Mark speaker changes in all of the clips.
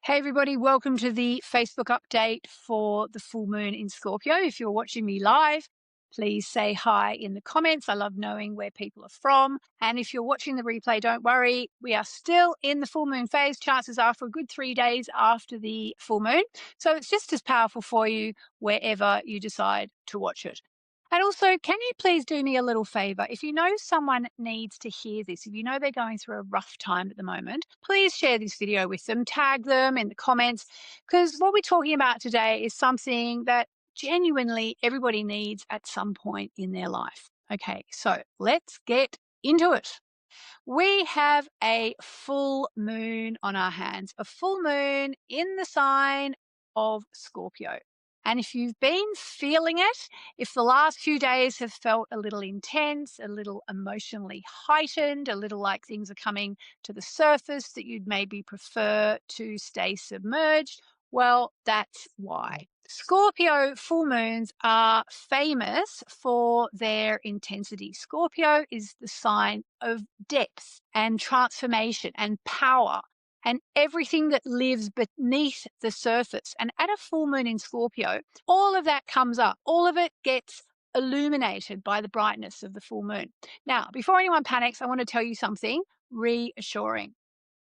Speaker 1: Hey, everybody, welcome to the Facebook update for the full moon in Scorpio. If you're watching me live, please say hi in the comments. I love knowing where people are from. And if you're watching the replay, don't worry, we are still in the full moon phase. Chances are for a good 3 days after the full moon. So it's just as powerful for you wherever you decide to watch it. And also, can you please do me a little favor? If you know someone needs to hear this, if you know they're going through a rough time at the moment, please share this video with them, tag them in the comments, because what we're talking about today is something that genuinely everybody needs at some point in their life. Okay, so let's get into it. We have a full moon on our hands, a full moon in the sign of Scorpio. And if you've been feeling it, if the last few days have felt a little intense, a little emotionally heightened, a little like things are coming to the surface that you'd maybe prefer to stay submerged, well, that's why. Scorpio full moons are famous for their intensity. Scorpio is the sign of depth and transformation and power and everything that lives beneath the surface. And at a full moon in Scorpio, all of that comes up, all of it gets illuminated by the brightness of the full moon. Now, before anyone panics, I want to tell you something reassuring.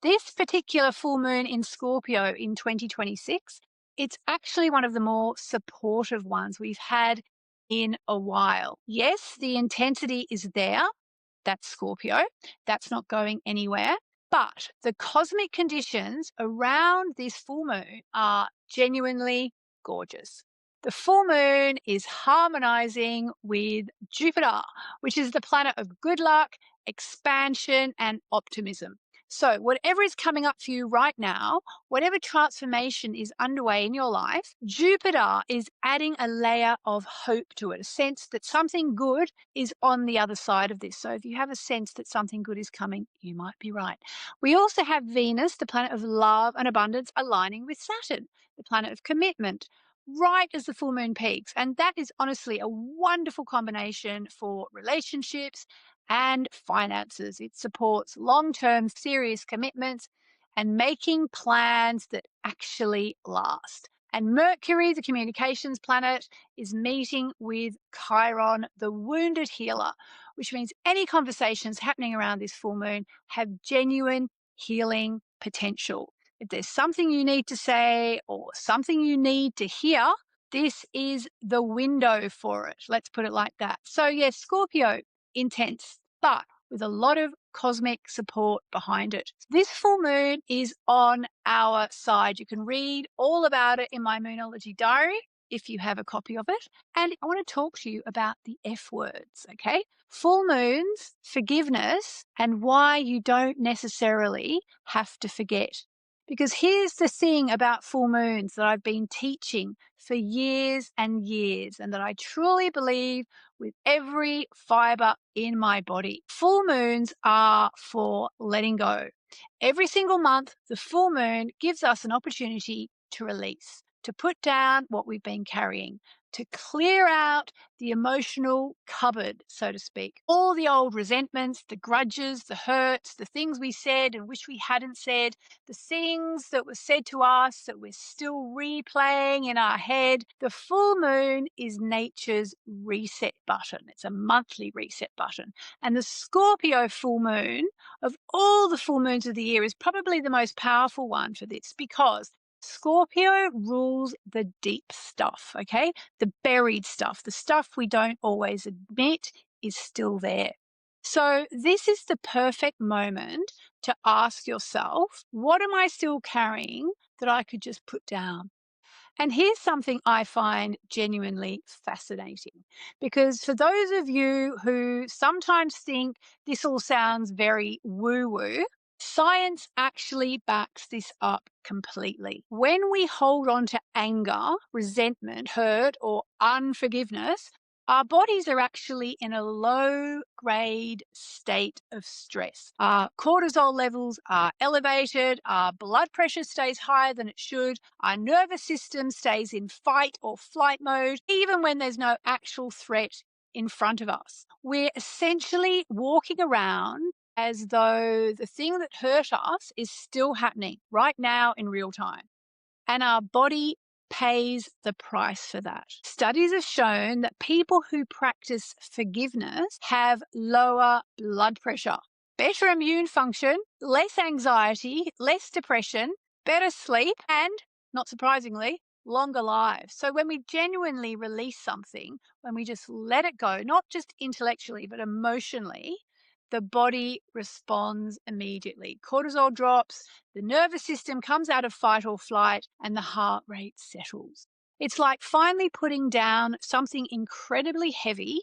Speaker 1: This particular full moon in Scorpio in 2026, it's actually one of the more supportive ones we've had in a while. Yes, the intensity is there. That's Scorpio. That's not going anywhere. But the cosmic conditions around this full moon are genuinely gorgeous. The full moon is harmonizing with Jupiter, which is the planet of good luck, expansion, and optimism. So, whatever is coming up for you right now, whatever transformation is underway in your life, Jupiter is adding a layer of hope to it, a sense that something good is on the other side of this. So, if you have a sense that something good is coming, you might be right. We also have Venus, the planet of love and abundance, aligning with Saturn, the planet of commitment, right as the full moon peaks. And that is honestly a wonderful combination for relationships and finances. It supports long term serious commitments and making plans that actually last. And Mercury, the communications planet, is meeting with Chiron, the wounded healer, which means any conversations happening around this full moon have genuine healing potential. If there's something you need to say or something you need to hear, this is the window for it. Let's put it like that. So, yes, Scorpio, intense, but with a lot of cosmic support behind it. This full moon is on our side. You can read all about it in my Moonology diary if you have a copy of it. And I want to talk to you about the F words, okay? Full moons, forgiveness, and why you don't necessarily have to forget. Because here's the thing about full moons that I've been teaching for years and years, and that I truly believe with every fiber in my body. Full moons are for letting go. Every single month, the full moon gives us an opportunity to release, to put down what we've been carrying, to clear out the emotional cupboard, so to speak. All the old resentments, the grudges, the hurts, the things we said and wish we hadn't said, the things that were said to us that we're still replaying in our head. The full moon is nature's reset button. It's a monthly reset button. And the Scorpio full moon, of all the full moons of the year, is probably the most powerful one for this because Scorpio rules the deep stuff, okay? The buried stuff, the stuff we don't always admit is still there. So, this is the perfect moment to ask yourself, what am I still carrying that I could just put down? And here's something I find genuinely fascinating because for those of you who sometimes think this all sounds very woo woo, science actually backs this up completely. When we hold on to anger, resentment, hurt, or unforgiveness, our bodies are actually in a low grade state of stress. Our cortisol levels are elevated, our blood pressure stays higher than it should, our nervous system stays in fight or flight mode, even when there's no actual threat in front of us. We're essentially walking around as though the thing that hurt us is still happening right now in real time. And our body pays the price for that. Studies have shown that people who practice forgiveness have lower blood pressure, better immune function, less anxiety, less depression, better sleep, and, not surprisingly, longer lives. So when we genuinely release something, when we just let it go, not just intellectually, but emotionally, the body responds immediately. Cortisol drops, the nervous system comes out of fight or flight, and the heart rate settles. It's like finally putting down something incredibly heavy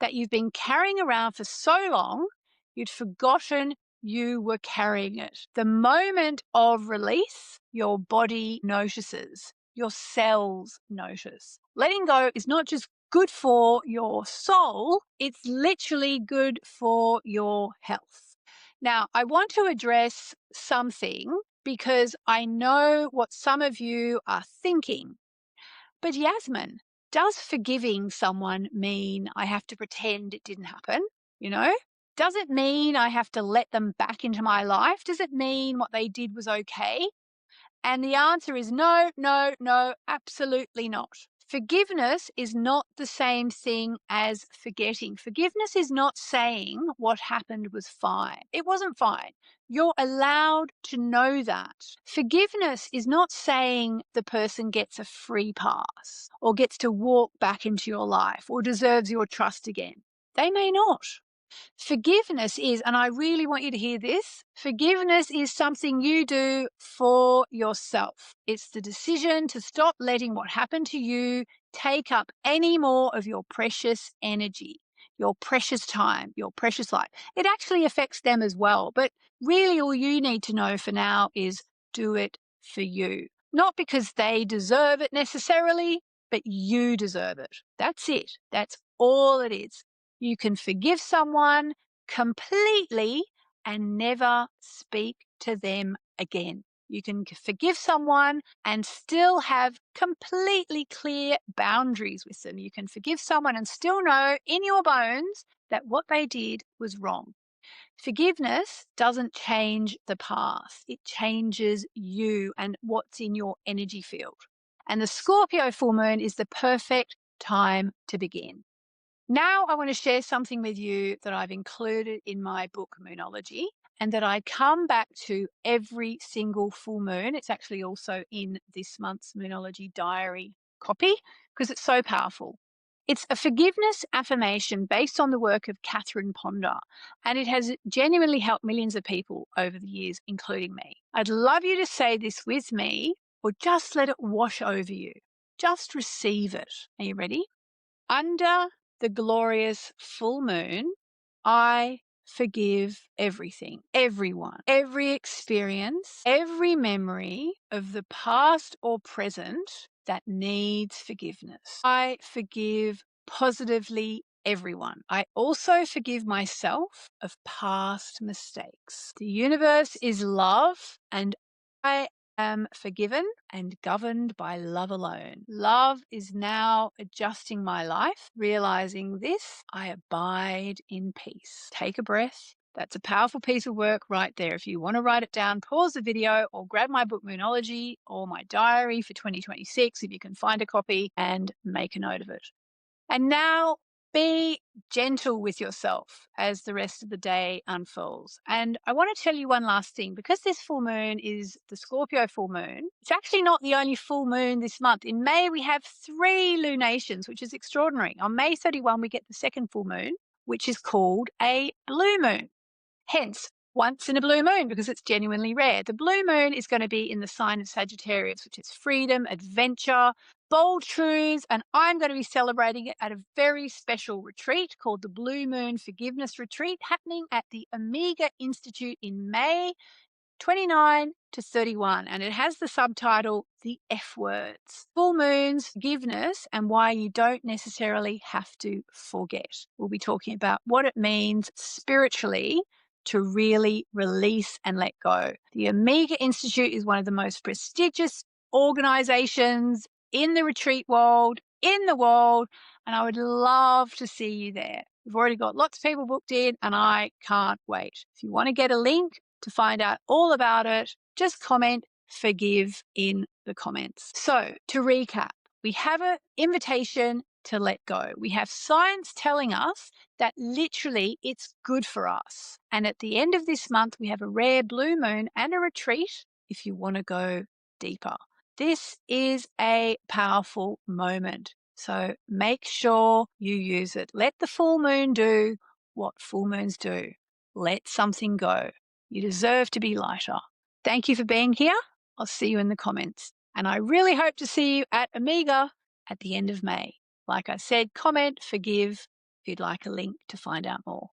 Speaker 1: that you've been carrying around for so long, you'd forgotten you were carrying it. The moment of release, your body notices, your cells notice. Letting go is not just good for your soul, it's literally good for your health. Now, I want to address something because I know what some of you are thinking. But Yasmin, does forgiving someone mean I have to pretend it didn't happen? You know? Does it mean I have to let them back into my life? Does it mean what they did was okay? And the answer is no, no, no, absolutely not. Forgiveness is not the same thing as forgetting. Forgiveness is not saying what happened was fine. It wasn't fine. You're allowed to know that. Forgiveness is not saying the person gets a free pass or gets to walk back into your life or deserves your trust again. They may not. Forgiveness is, and I really want you to hear this, forgiveness is something you do for yourself. It's the decision to stop letting what happened to you take up any more of your precious energy, your precious time, your precious life. It actually affects them as well. But really, all you need to know for now is do it for you. Not because they deserve it necessarily, but you deserve it. That's it. That's all it is. You can forgive someone completely and never speak to them again. You can forgive someone and still have completely clear boundaries with them. You can forgive someone and still know in your bones that what they did was wrong. Forgiveness doesn't change the past. It changes you and what's in your energy field. And the Scorpio full moon is the perfect time to begin. Now I want to share something with you that I've included in my book, Moonology, and that I come back to every single full moon. It's actually also in this month's Moonology diary copy because it's so powerful. It's a forgiveness affirmation based on the work of Catherine Ponder, and it has genuinely helped millions of people over the years, including me. I'd love you to say this with me or just let it wash over you. Just receive it. Are you ready? Under the glorious full moon, I forgive everything, everyone, every experience, every memory of the past or present that needs forgiveness. I forgive positively everyone. I also forgive myself of past mistakes. The universe is love, and I am forgiven and governed by love alone. Love is now adjusting my life. Realizing this, I abide in peace. Take a breath. That's a powerful piece of work right there. If you want to write it down, pause the video or grab my book Moonology or my diary for 2026 if you can find a copy and make a note of it. And now be gentle with yourself as the rest of the day unfolds. And I want to tell you one last thing. Because this full moon is the Scorpio full moon, it's actually not the only full moon this month. In May, we have 3 lunations, which is extraordinary. On May 31, we get the second full moon, which is called a blue moon. Hence, once in a blue moon, because it's genuinely rare. The blue moon is going to be in the sign of Sagittarius, which is freedom, adventure, bold truths, and I'm going to be celebrating it at a very special retreat called the Blue Moon Forgiveness Retreat, happening at the Omega Institute in May 29 to 31, and it has the subtitle, The F Words. Full moons, forgiveness, and why you don't necessarily have to forget. We'll be talking about what it means spiritually to really release and let go. The Omega Institute is one of the most prestigious organizations in the retreat world, in the world, and I would love to see you there. We've already got lots of people booked in, and I can't wait. If you want to get a link to find out all about it, just comment forgive in the comments. So to recap, we have an invitation to let go. We have science telling us that literally it's good for us. And at the end of this month, we have a rare blue moon and a retreat if you want to go deeper. This is a powerful moment. So make sure you use it. Let the full moon do what full moons do. Let something go. You deserve to be lighter. Thank you for being here. I'll see you in the comments. And I really hope to see you at Omega at the end of May. Like I said, comment, forgive if you'd like a link to find out more.